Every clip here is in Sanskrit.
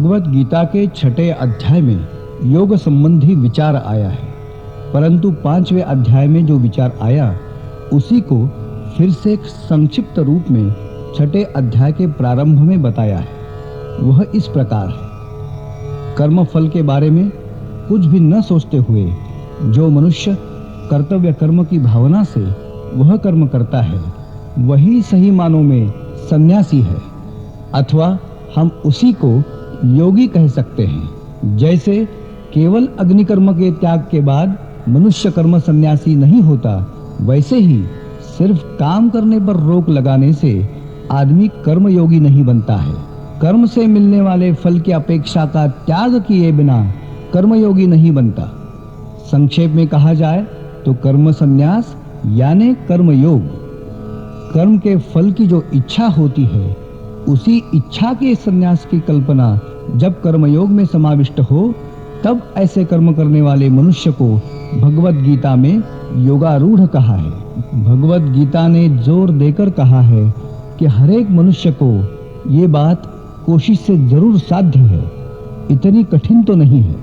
भगवत गीता के 6ठे अध्याय में योग संबंधी विचार आया है, परंतु 5वें अध्याय में जो विचार आया उसी को फिर से एक संक्षिप्त रूप में 6ठे अध्याय के प्रारंभ में बताया है। वह इस प्रकार है। कर्म फल के बारे में कुछ भी न सोचते हुए जो मनुष्य कर्तव्य कर्म की भावना से वह कर्म करता है, वही सही मानों में सन्यासी है, अथवा हम उसी को योगी कह सकते हैं। जैसे केवल अग्नि कर्म के त्याग के बाद मनुष्य कर्म सन्यासी नहीं होता, वैसे ही सिर्फ काम करने पर रोक लगाने से आदमी कर्म योगी नहीं बनता है। कर्म से मिलने वाले फल की अपेक्षा का त्याग किए बिना कर्मयोगी नहीं बनता। संक्षेप में कहा जाए तो कर्म संन्यास यानी कर्म योग। कर्म के फल की जो इच्छा होती है, उसी इच्छा के संन्यास की कल्पना जब कर्मयोग में समाविष्ट हो, तब ऐसे कर्म करने वाले मनुष्य को भगवत गीता में योगारूढ़ कहा है। भगवत गीता ने जोर देकर कहा है कि हर एक मनुष्य को ये बात कोशिश से जरूर साध्य है, इतनी कठिन तो नहीं है।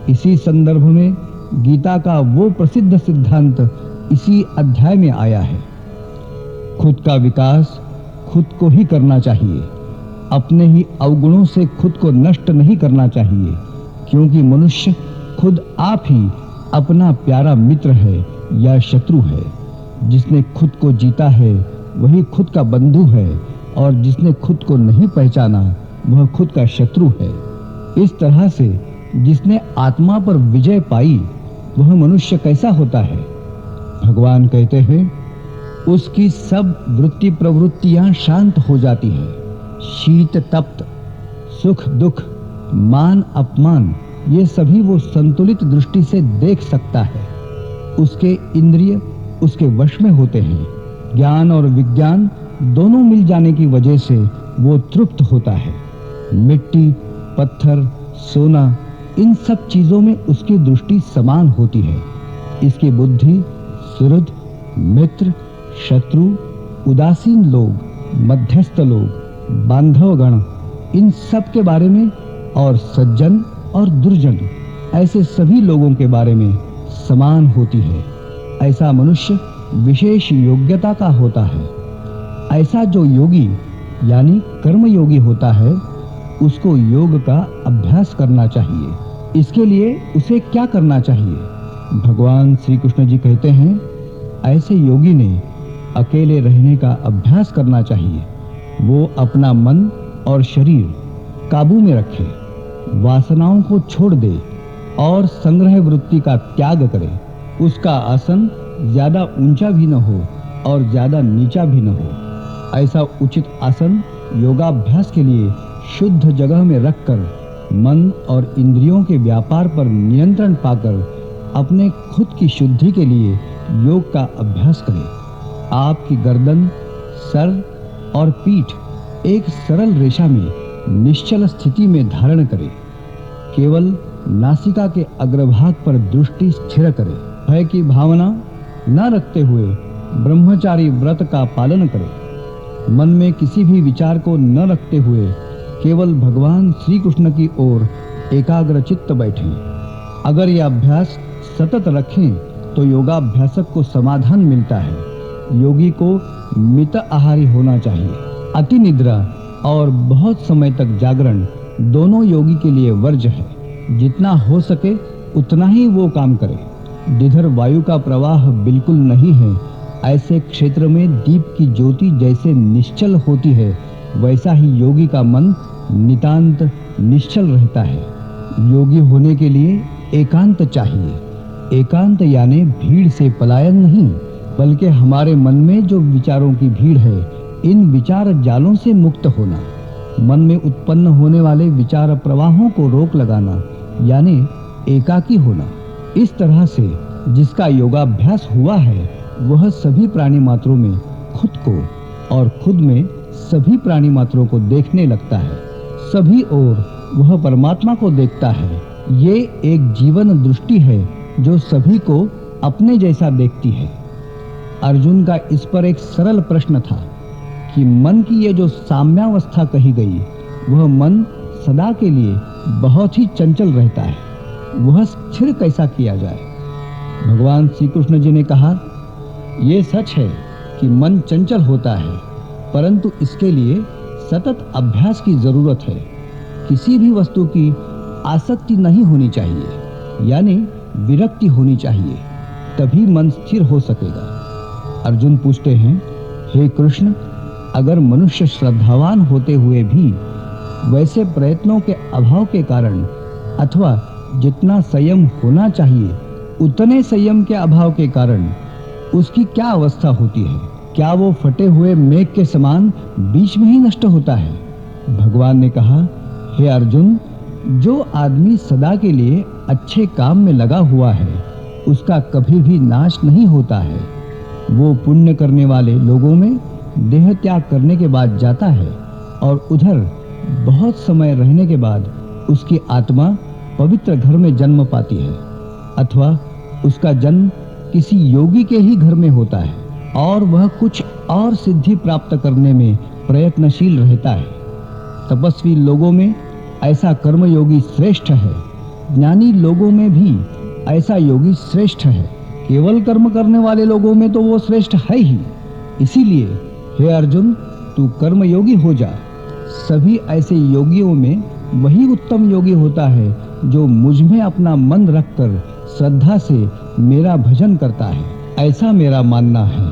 इसी संदर्भ में गीता का वो प्रसिद्ध सिद्धांत इसी अध्याय में आया है। खुद का विकास खुद को ही करना चाहिए, अपने ही अवगुणों से खुद को नष्ट नहीं करना चाहिए, क्योंकि मनुष्य खुद आप ही अपना प्यारा मित्र है या शत्रु है। जिसने खुद को जीता है वही खुद का बंधु है, और जिसने खुद को नहीं पहचाना वह खुद का शत्रु है। इस तरह से जिसने आत्मा पर विजय पाई वह मनुष्य कैसा होता है? भगवान कहते हैं, उसकी सब वृत्ति प्रवृत्तियां शांत हो जाती है। शीत तप्त, सुख दुख, मान अपमान, ये सभी वो संतुलित दृष्टि से देख सकता है। उसके इंद्रिय उसके वश में होते हैं। ज्ञान और विज्ञान दोनों मिल जाने की वजह से वो तृप्त होता है। मिट्टी, पत्थर, सोना, इन सब चीजों में उसकी दृष्टि समान होती है। इसकी बुद्धि सुहृद, मित्र, शत्रु, उदासीन लोग, मध्यस्थ लोग, बांधवगण, इन सब के बारे में और सज्जन और दुर्जन, ऐसे सभी लोगों के बारे में समान होती है। ऐसा मनुष्य विशेष योग्यता का होता है। ऐसा जो योगी यानी कर्म योगी होता है, उसको योग का अभ्यास करना चाहिए। इसके लिए उसे क्या करना चाहिए? भगवान श्री कृष्ण जी कहते हैं, ऐसे योगी ने अकेले रहने का अभ्यास करना चाहिए। वो अपना मन और शरीर काबू में रखे, वासनाओं को छोड़ दे और संग्रह वृत्ति का त्याग करे। उसका आसन ज्यादा ऊंचा भी न हो और ज्यादा नीचा भी न हो। ऐसा उचित आसन योगाभ्यास के लिए शुद्ध जगह में रखकर मन और इंद्रियों के व्यापार पर नियंत्रण पाकर अपने खुद की शुद्धि के लिए योग का अभ्यास करें। आपकी गर्दन, सर और पीठ एक सरल रेखा में निश्चल स्थिति में धारण करें। केवल नासिका के अग्रभाग पर दृष्टि स्थिर करें। भय की भावना न रखते हुए ब्रह्मचारी व्रत का पालन करें। मन में किसी भी विचार को न रखते हुए केवल भगवान श्री कृष्ण की ओर एकाग्र चित्त बैठें। अगर यह अभ्यास सतत रखें तो योगाभ्यासक को समाधान मिलता है। योगी को मित आहारी होना चाहिए। अति निद्रा और बहुत समय तक जागरण दोनों योगी के लिए वर्ज्य है। जितना हो सके उतना ही वो काम करे। जिधर वायु का प्रवाह बिल्कुल नहीं है, ऐसे क्षेत्र में दीप की ज्योति जैसे निश्चल होती है, वैसा ही योगी का मन नितांत निश्चल रहता है। योगी होने के लिए एकांत चाहिए। एकांत यानी भीड़ से पलायन नहीं, बल्कि हमारे मन में जो विचारों की भीड़ है, इन विचार जालों से मुक्त होना। मन में उत्पन्न होने वाले विचार प्रवाहों को रोक लगाना यानी एकाकी होना। इस तरह से जिसका योगाभ्यास हुआ है, वह सभी प्राणी मात्रों में खुद को और खुद में सभी प्राणी मात्रों को देखने लगता है। सभी ओर वह परमात्मा को देखता है। ये एक जीवन दृष्टि है जो सभी को अपने जैसा देखती है। अर्जुन का इस पर एक सरल प्रश्न था कि मन की ये जो साम्यावस्था कही गई, वह मन सदा के लिए बहुत ही चंचल रहता है, वह स्थिर कैसा किया जाए? भगवान श्री कृष्ण जी ने कहा, ये सच है कि मन चंचल होता है, परंतु इसके लिए सतत अभ्यास की जरूरत है। किसी भी वस्तु की आसक्ति नहीं होनी चाहिए, यानी विरक्ति होनी चाहिए, तभी मन स्थिर हो सकेगा। अर्जुन पूछते हैं, हे कृष्ण, अगर मनुष्य श्रद्धावान होते हुए भी वैसे प्रयत्नों के अभाव के कारण अथवा जितना संयम होना चाहिए उतने संयम के अभाव के कारण उसकी क्या अवस्था होती है? क्या वो फटे हुए मेघ के समान बीच में ही नष्ट होता है? भगवान ने कहा, हे अर्जुन, जो आदमी सदा के लिए अच्छे काम में लगा हुआ है उसका कभी भी नाश नहीं होता है। वो पुण्य करने वाले लोगों में देह त्याग करने के बाद जाता है और उधर बहुत समय रहने के बाद उसकी आत्मा पवित्र घर में जन्म पाती है, अथवा उसका जन्म किसी योगी के ही घर में होता है और वह कुछ और सिद्धि प्राप्त करने में प्रयत्नशील रहता है। तपस्वी लोगों में ऐसा कर्मयोगी श्रेष्ठ है, ज्ञानी लोगों में भी ऐसा योगी श्रेष्ठ है, केवल कर्म करने वाले लोगों में तो वो श्रेष्ठ है ही। इसीलिए हे अर्जुन, तू कर्मयोगी हो जा। सभी ऐसे योगियों में वही उत्तम योगी होता है जो मुझ में अपना मन रखकर श्रद्धा से मेरा भजन करता है, ऐसा मेरा मानना है।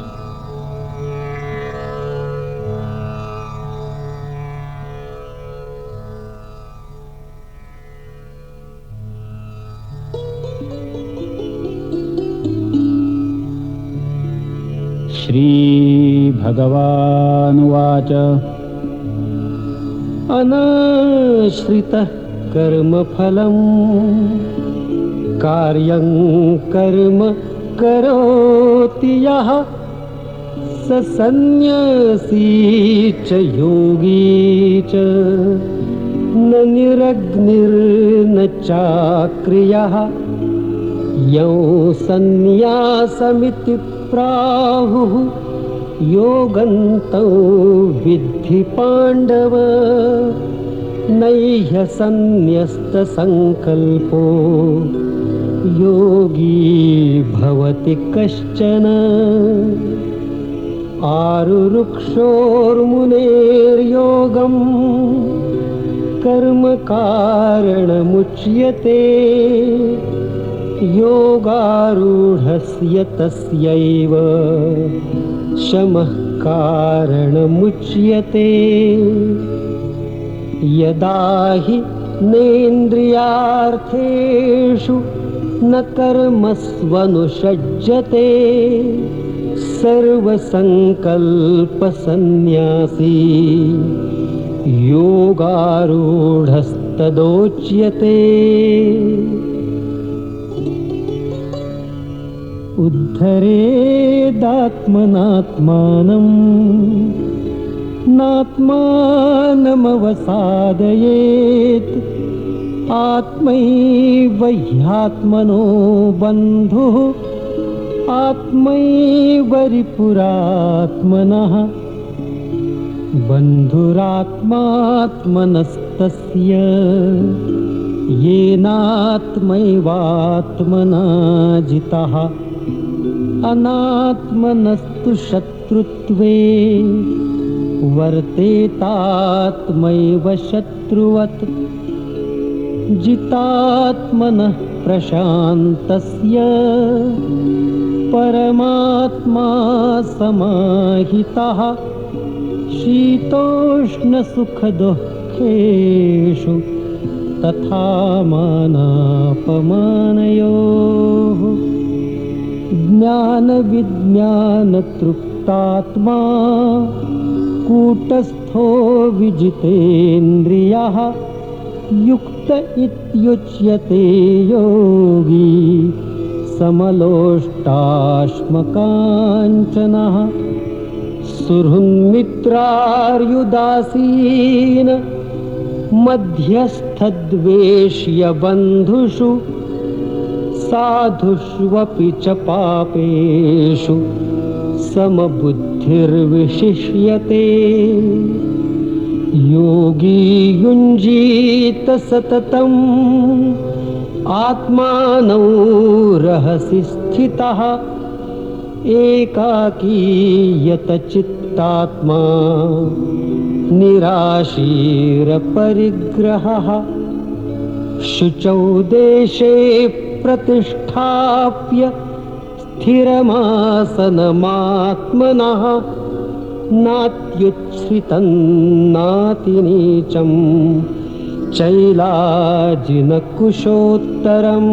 श्री भगवानुवाच अनाश्रितः कर्मफलम् कार्यं कर्म करोति यः स सन्न्यासी च योगी च न निरग्निर्न चाक्रियः यौ सन्न्यासमिति प्राहुः योगन्तो विद्धि पाण्डव नैह सन्न्यस्त संकल्पो योगी भवति कश्चन आरुरुक्षोर्मुनेर्योगं कर्म कारणमुच्यते योगारूढस्य तस्यैव शमः कारणमुच्यते यदा हि नेन्द्रियार्थेषु न कर्मस्वनुषज्यते सर्वसंकल्पसन्न्यासी योगारूढस्तदोच्यते उद्धरेदात्मनात्मानं नात्मानमवसादयेत् आत्मैव ह्यात्मनो बन्धुः आत्मैव रिपुरात्मनः बन्धुरात्मात्मनस्तस्य येनात्मैवात्मना जितः अनात्मनस्तु शत्रुत्वे वर्तेतात्मैव शत्रुवत् जितात्मनः प्रशान्तस्य परमात्मा समाहितः शीतोष्णसुखदुःखेषु तथा मानापमानयोः ज्ञानविज्ञानतृप्तात्मा कूटस्थो विजितेन्द्रियः युक्त इत्युच्यते योगी समलोष्टाश्मकाञ्चनः सुहृन्मित्रार्युदासीन मध्यस्थद्वेष्य बन्धुषु साधुष्वपि च पापेषु समबुद्धिर्विशिष्यते योगी युञ्जीत सततम् आत्मानौ रहसि स्थितः एकाकी यतचित्तात्मा निराशीरपरिग्रहः शुचौ देशे प्रतिष्ठाप्य स्थिरमासनमात्मनः नात्युच्छ्रितं नातिनीचं चैलाजिनकुशोत्तरम्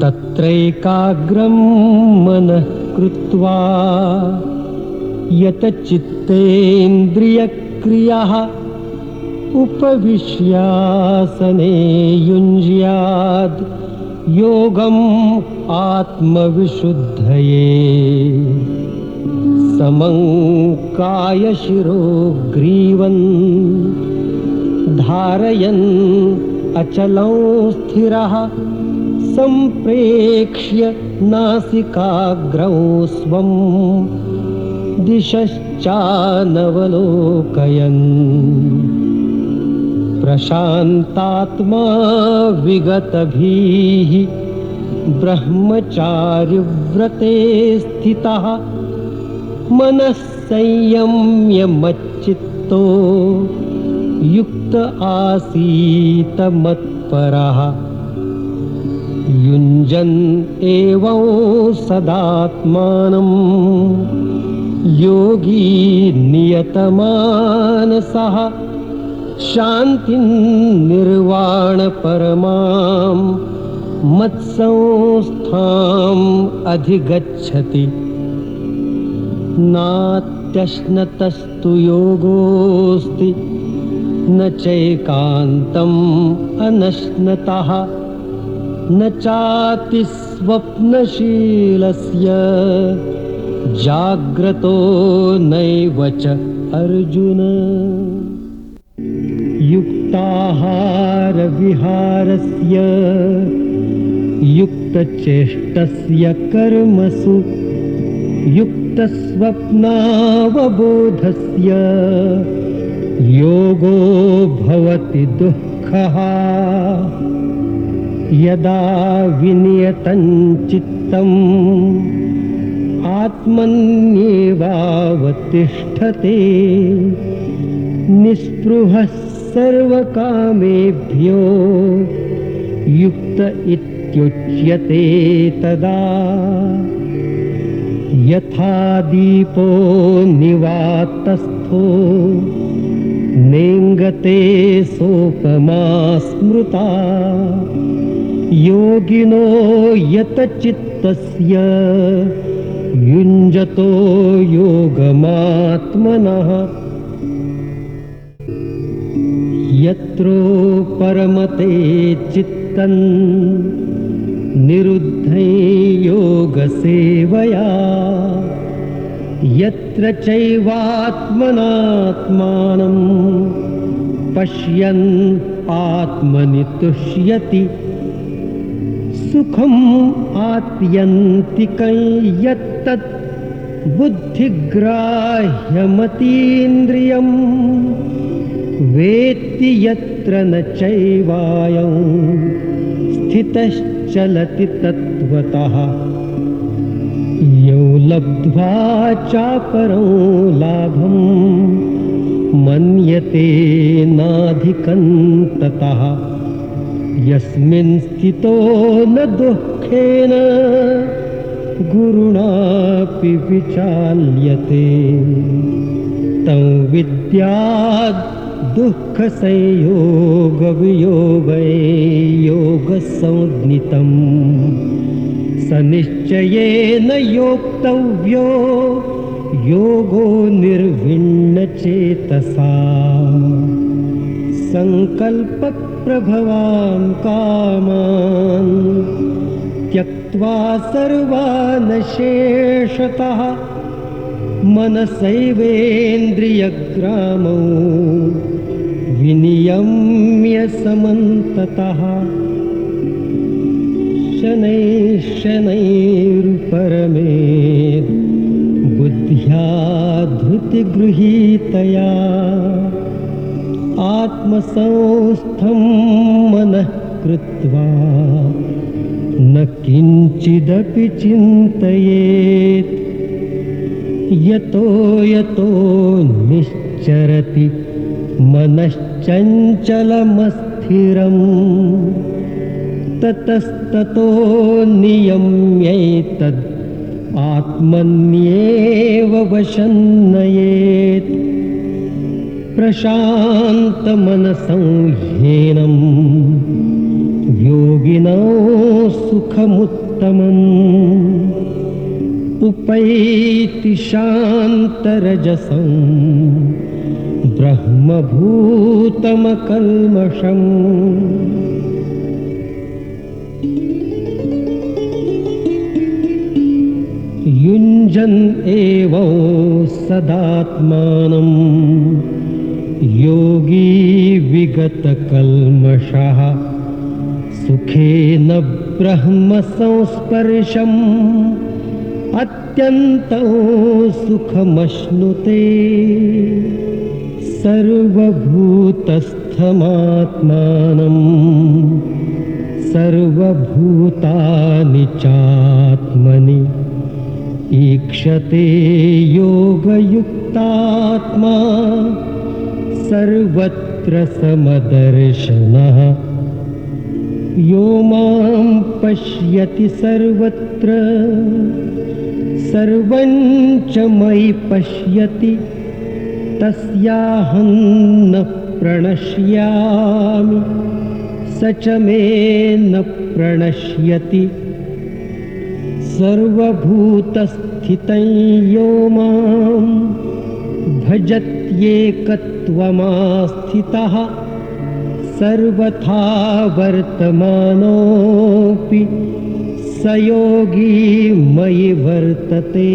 तत्रैकाग्रं मनः कृत्वा यतचित्तेन्द्रियक्रियः उपविश्यासने युञ्ज्याद् योगम् आत्मविशुद्धये समं कायशिरो ग्रीवन् धारयन् अचलं स्थिरः सम्प्रेक्ष्य नासिकाग्रौ स्वं दिशश्चानवलोकयन् प्रशान्तात्मा विगतभीः ब्रह्मचारिव्रते स्थितः मनः संयम्य मच्चित्तो युक्त आसीत मत्परः युञ्जन् एवं सदात्मानं योगी नियतमानसः शान्तिं निर्वाणपरमां मत्संस्थाम् अधिगच्छति नात्यश्नतस्तु योगोऽस्ति न चैकान्तम् अनश्नतः न चाति स्वप्नशीलस्य जाग्रतो नैव च अर्जुन युक्ताहारविहारस्य युक्तचेष्टस्य कर्मसु युक्तस्वप्नावबोधस्य योगो भवति दुःखः यदा विनियतं चित्तम् आत्मन्येवावतिष्ठते निःस्पृहः सर्वकामेभ्यो युक्त इत्युच्यते तदा यथा दीपो निवातस्थो नेङ्गते सोपमा स्मृता योगिनो यतचित्तस्य युञ्जतो योगमात्मनः यत्रो परमते चित्तं निरुद्धं योगसेवया यत्र चैवात्मनात्मानं पश्यन् आत्मनि तुष्यति सुखम् आत्यन्तिकं यत्तत् बुद्धिग्राह्यमतीन्द्रियम् वेत्ति यत्र न चैवायं स्थितश्चलति तत्त्वतः यो लब्ध्वा चापरं लाभं मन्यते नाधिकं ततः यस्मिन् स्थितो न दुःखेन गुरुणापि विचाल्यते तं विद्यात् दुःखसंयोगवियोगे योगसंज्ञितं स निश्चयेन योक्तव्यो योगो निर्विण्णचेतसा संकल्पप्रभवान् कामान् त्यक्त्वा सर्वान् शेषतः मनसैवेन्द्रियग्रामौ विनियम्य समन्ततः शनैः शनैरुपरमेत् बुद्ध्या धृतिगृहीतया आत्मसंस्थं मनः कृत्वा न किञ्चिदपि चिन्तयेत्। यतो यतो निश्चरति मनश्चञ्चलमस्थिरम् ततस्ततो नियम्यैतद् आत्मन्येव वशन्नयेत्। प्रशान्तमनसं ह्येनं योगिनो सुखमुत्तमम् उपैति शान्तरजसं ब्रह्मभूतमकल्मषम्। युञ्जन् एवं सदात्मानं योगी विगतकल्मषः सुखेन ब्रह्मसंस्पर्शम् अत्यन्तं सुखमश्नुते। सर्वभूतस्थमात्मानं सर्वभूतानि चात्मनि ईक्षते योगयुक्तात्मा सर्वत्र समदर्शनः। यो मां पश्यति सर्वत्र सर्वं च मयि पश्यति तस्याहं न प्रणश्यामि स च मे न प्रणश्यति। सर्वभूतस्थितं यो मां भजत्येकत्वमास्थितः सर्वथा वर्तमानोऽपि स योगी मयि वर्तते।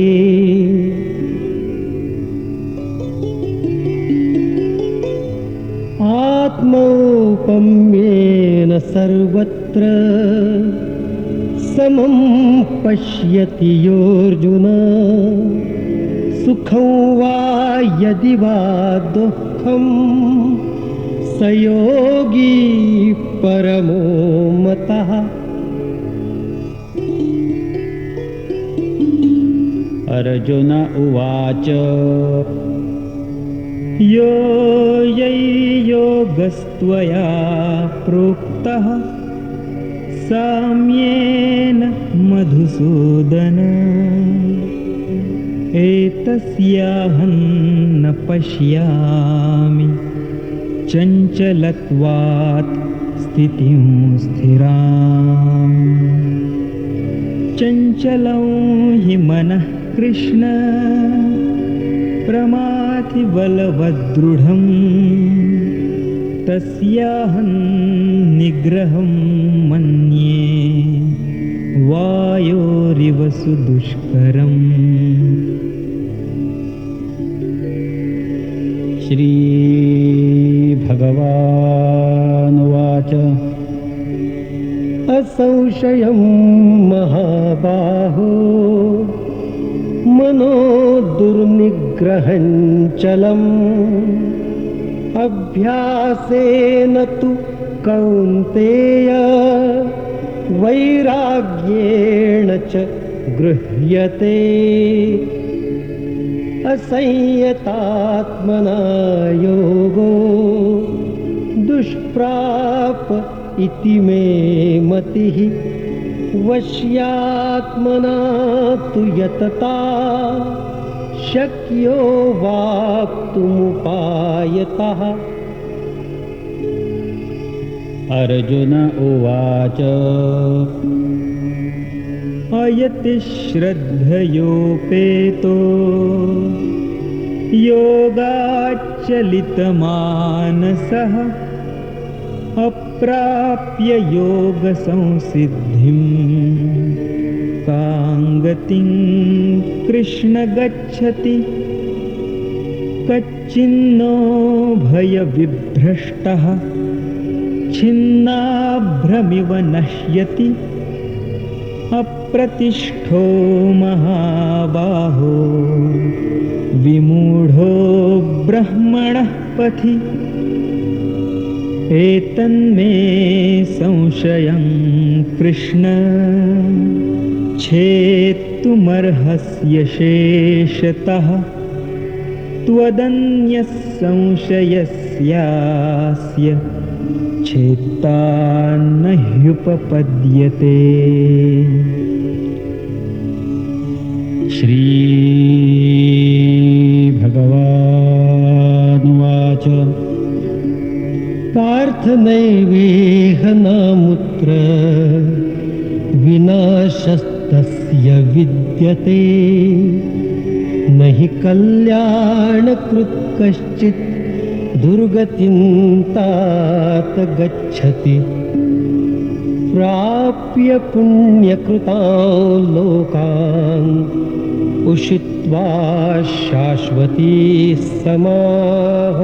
आत्मौपम्येन सर्वत्र समं पश्यति योऽर्जुन। सुखं वा यदि वा दुःखं स योगी परमो मतः। अर्जुन उवाच यो योगस्त्वया प्रोक्तः साम्येन मधुसूदन एतस्याहं न पश्यामि चञ्चलत्वात् स्थितिं स्थिराम्। चञ्चलं हि मनः कृष्ण प्रमाथि बलवद्दृढम् तस्याहं निग्रहं मन्ये वायोरिव सुदुष्करम्। श्री भगवानुवाच असंशयं महाबाहो मनो दुर्निग्रहं चलम्। अभ्यासेन तु कौन्तेय वैराग्येण च गृह्यते। असंयतात्मना योगो दुष्प्राप इति मे मतिः। वश्यात्मना तु यतता शक्यो वाप्तुमुपायतः। अर्जुन उवाच अयति श्रद्धयोपेतो योगाच्चलितमानसः अप्राप्य योगसंसिद्धिं कां गतिं कृष्ण गच्छति। कच्चिन्नो भयविभ्रष्टः छिन्नाभ्रमिव नश्यति। अप्रतिष्ठो महाबाहो विमूढो ब्रह्मणः पथि एतन्मे संशयं कृष्ण छेत्तुमर्हस्य शेषतः त्वदन्यः संशयस्यास्य छेत्ता न ह्युपपद्यते। श्री भगवानुवाच पार्थ नैवेह नामुत्र विनाशस्तस्य विद्यते न हि कल्याणकृत् कश्चित् दुर्गतिं तात गच्छति प्राप्य पुण्यकृतान् लोकान् उषित्वा शाश्वती समाः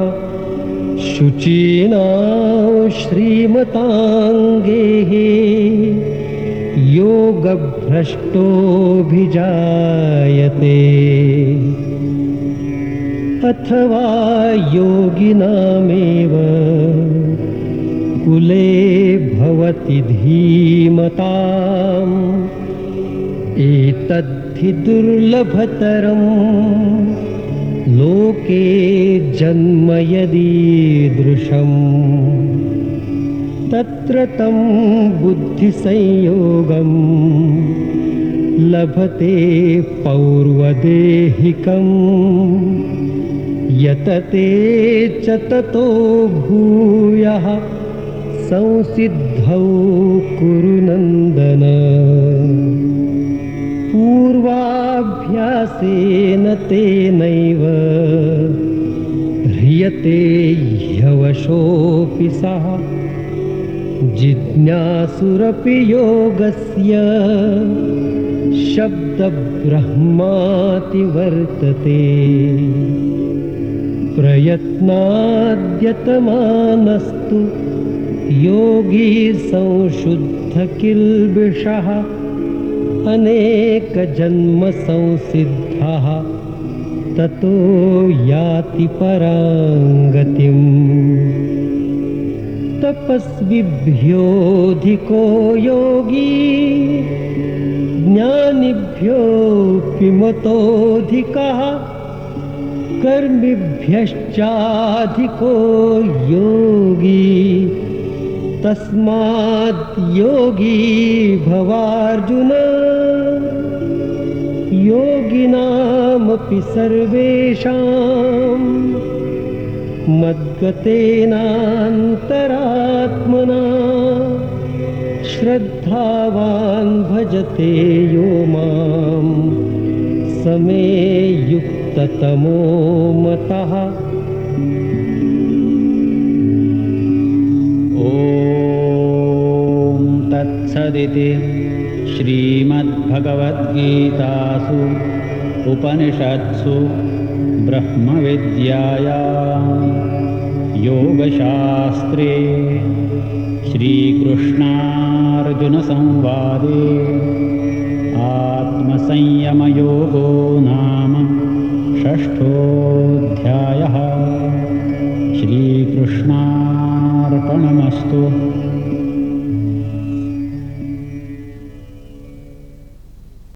शुचीनां श्रीमताङ्गेः योगभ्रष्टोऽभिजायते अथवा योगिनामेव कुले भवति धीमताम् एतद्धि दुर्लभतरं लोके जन्म यदीदृशम् तत्र तं बुद्धिसंयोगं लभते पौर्वदेहिकम् यतते च ततो भूयः संसिद्धौ कुरु नन्दन पूर्वाभ्यासेन तेनैव ह्रियते ह्यवशोऽपि सः जिज्ञासुरपि योगस्य शब्दब्रह्माति वर्तते प्रयत्नाद्यतमानस्तु योगी संशुद्धकिल्बिषः अनेकजन्म संसिद्धः ततो याति पराङ्गतिम् तपस्विभ्योऽधिको योगी ज्ञानिभ्योऽपि मतोऽधिकः कर्मिभ्यश्चाधिको योगी तस्माद् योगी भवार्जुन योगिनामपि सर्वेषां मद्गतेनान्तरात्मना श्रद्धावान् भजते यो मां समे युक्ततमो मतः। ॐ तत्सदिति श्रीमद्भगवद्गीतासु उपनिषत्सु ब्रह्मविद्यायां योगशास्त्रे श्रीकृष्णार्जुनसंवादे आत्मसंयमयोगो नाम षष्ठोऽध्यायः। श्रीकृष्णार्पणमस्तु।